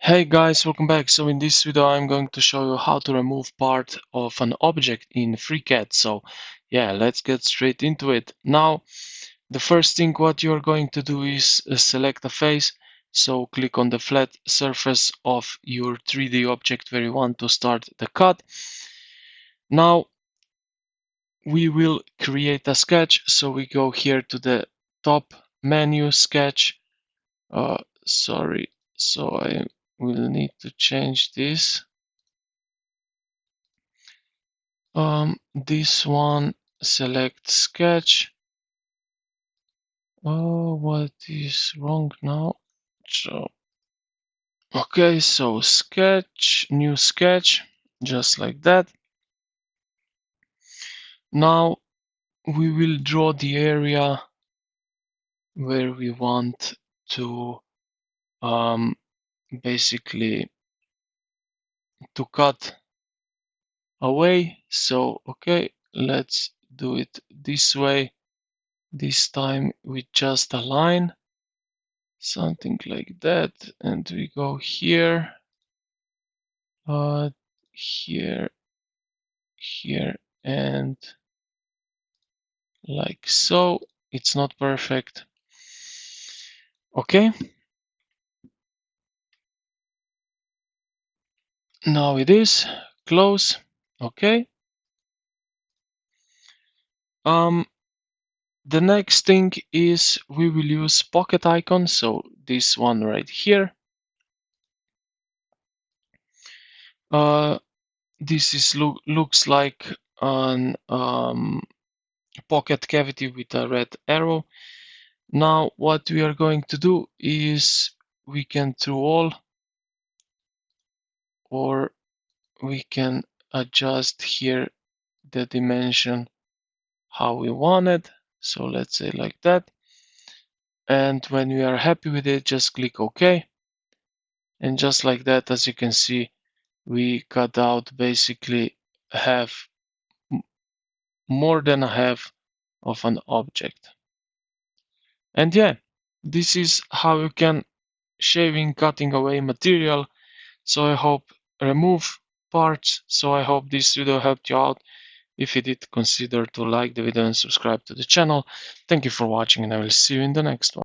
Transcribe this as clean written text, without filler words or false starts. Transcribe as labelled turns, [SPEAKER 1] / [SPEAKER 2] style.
[SPEAKER 1] Hey guys, welcome back. So in this video I'm going to show you how to remove part of an object in FreeCAD. So yeah, let's get straight into it. Now the first thing what you're going to do is select a face. So click on the flat surface of your 3D object where you want to start the cut. Now we will create a sketch. So we go here to the top menu, sketch. Sorry, so I will need to change this. This one, select sketch. Oh, what is wrong now? So okay, so sketch, new sketch, just like that. Now we will draw the area where we want to basically to cut away. So okay, let's do it this way. This time with just a line, something like that, and we go here, here, here, and like so. It's not perfect. Okay, now it is. Close. Okay. The next thing is we will use pocket icon. So this one right here. This is looks like an pocket cavity with a red arrow. Now what we are going to do is we can through all, or we can adjust here the dimension how we want it. So let's say like that. And when we are happy with it, just click OK. And just like that, as you can see, we cut out basically half, more than a half of an object. And yeah, this is how you can shaving, cutting away material. So I hope remove parts. So I hope this video helped you out. If you did, consider to like the video and subscribe to the channel. Thank you for watching, and I will see you in the next one.